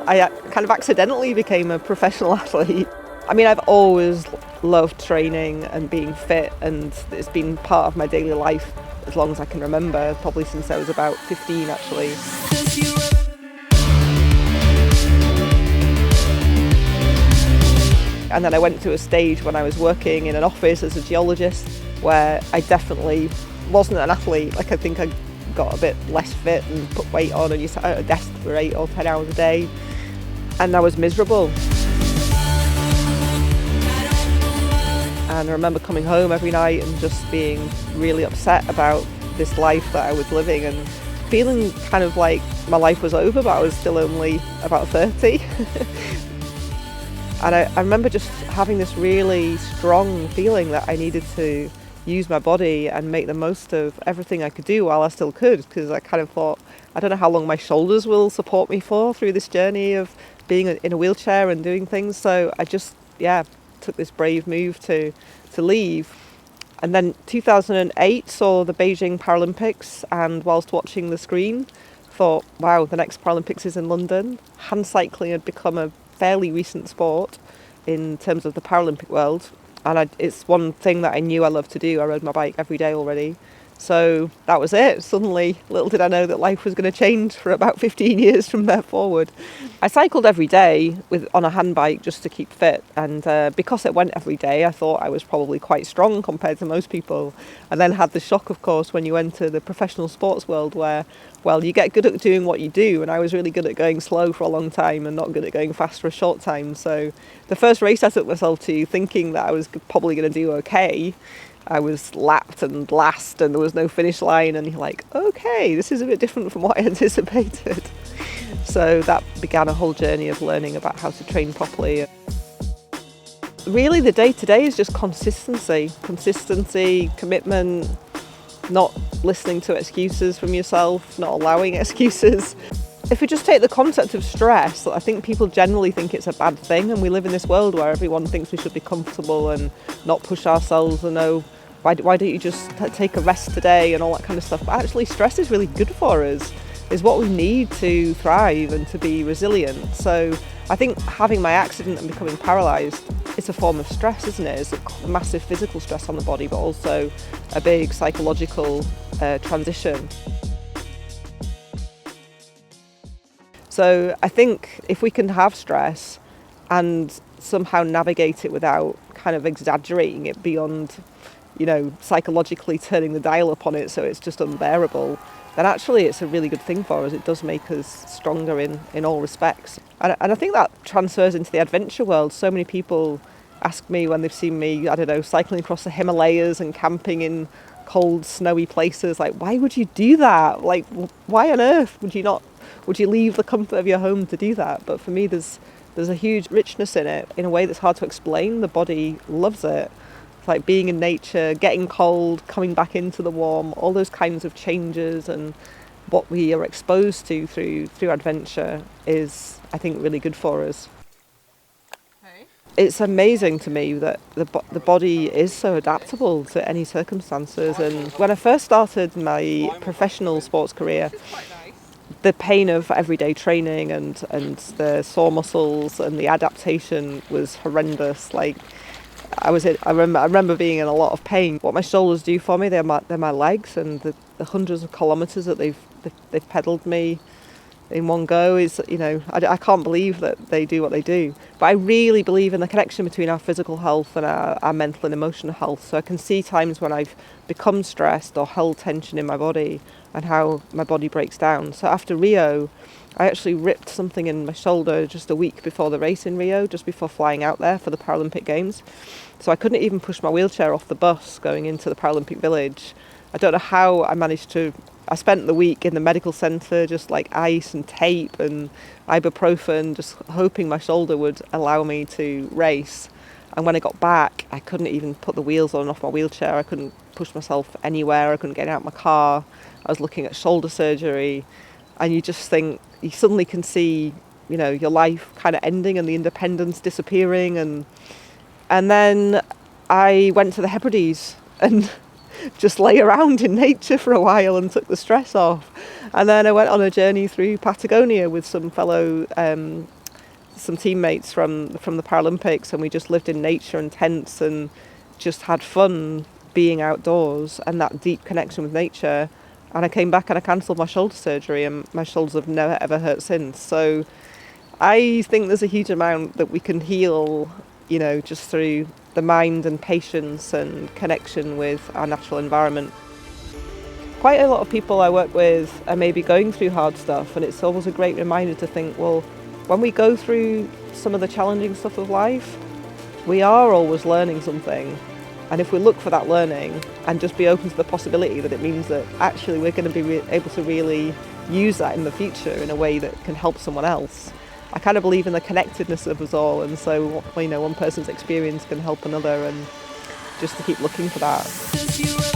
I kind of accidentally became a professional athlete. I mean, I've always loved training and being fit, and it's been part of my daily life as long as I can remember, probably since I was about 15 actually. And then I went to a stage when I was working in an office as a geologist where I definitely wasn't an athlete. Like, I think I got a bit less fit and put weight on, and you sat at a desk for 8 or 10 hours a day, and I was miserable. And I remember coming home every night and just being really upset about this life that I was living and feeling kind of like my life was over, but I was still only about 30. And I remember just having this really strong feeling that I needed to use my body and make the most of everything I could do while I still could, because I kind of thought, I don't know how long my shoulders will support me for through this journey of being in a wheelchair and doing things. So I just, took this brave move to leave. And then 2008 saw the Beijing Paralympics, and whilst watching the screen, thought, wow, the next Paralympics is in London. Hand cycling had become a fairly recent sport in terms of the Paralympic world, and it's one thing that I knew I loved to do. I rode my bike every day already. So that was it. Suddenly, little did I know that life was going to change for about 15 years from there forward. I cycled every day on a hand bike just to keep fit, and because it went every day, I thought I was probably quite strong compared to most people. And then had the shock, of course, when you enter the professional sports world where, well, you get good at doing what you do, and I was really good at going slow for a long time and not good at going fast for a short time. So the first race I took myself to, thinking that I was probably going to do okay, I was lapped and last, and there was no finish line, and you're like, okay, this is a bit different from what I anticipated. So that began a whole journey of learning about how to train properly. Really, the day-to-day is just consistency, commitment, not listening to excuses from yourself, not allowing excuses. If we just take the concept of stress, I think people generally think it's a bad thing, and we live in this world where everyone thinks we should be comfortable and not push ourselves and why don't you just take a rest today and all that kind of stuff. But actually, stress is really good for us. It's what we need to thrive and to be resilient. So I think having my accident and becoming paralysed, it's a form of stress, isn't it? It's a massive physical stress on the body, but also a big psychological transition. So I think if we can have stress and somehow navigate it without kind of exaggerating it beyond, psychologically turning the dial up on it so it's just unbearable, then actually it's a really good thing for us. It does make us stronger in all respects. And I think that transfers into the adventure world. So many people ask me when they've seen me, cycling across the Himalayas and camping in cold, snowy places, like, why would you do that? Like, why on earth would you leave the comfort of your home to do that? But for me, there's a huge richness in it, in a way that's hard to explain. The body loves it. It's like being in nature, getting cold, coming back into the warm, all those kinds of changes, and what we are exposed to through adventure is, I think, really good for us. Okay. It's amazing to me that the body is so adaptable to any circumstances. And when I first started my professional sports career, the pain of everyday training and the sore muscles and the adaptation was horrendous. Like, I remember being in a lot of pain. What my shoulders do for me, they're my legs, and the hundreds of kilometres that they've pedalled me in one go is, I can't believe that they do what they do. But I really believe in the connection between our physical health and our mental and emotional health. So I can see times when I've become stressed or held tension in my body and how my body breaks down. So after Rio, I actually ripped something in my shoulder just a week before the race in Rio, just before flying out there for the Paralympic Games. So I couldn't even push my wheelchair off the bus going into the Paralympic Village. I don't know how I managed to. I spent the week in the medical centre, just like ice and tape and ibuprofen, just hoping my shoulder would allow me to race. And when I got back, I couldn't even put the wheels on and off my wheelchair. I couldn't push myself anywhere. I couldn't get out of my car. I was looking at shoulder surgery. And you just think, you suddenly can see, your life kind of ending and the independence disappearing. And then I went to the Hebrides and just lay around in nature for a while and took the stress off. And then I went on a journey through Patagonia with some fellow some teammates from the Paralympics, and we just lived in nature and tents and just had fun being outdoors and that deep connection with nature. And I came back and I cancelled my shoulder surgery, and my shoulders have never ever hurt since. So I think there's a huge amount that we can heal, just through the mind and patience and connection with our natural environment. Quite a lot of people I work with are maybe going through hard stuff, and it's always a great reminder to think, well, when we go through some of the challenging stuff of life, we are always learning something. And if we look for that learning and just be open to the possibility that it means that actually we're going to be able to really use that in the future in a way that can help someone else. I kind of believe in the connectedness of us all, and so one person's experience can help another, and just to keep looking for that.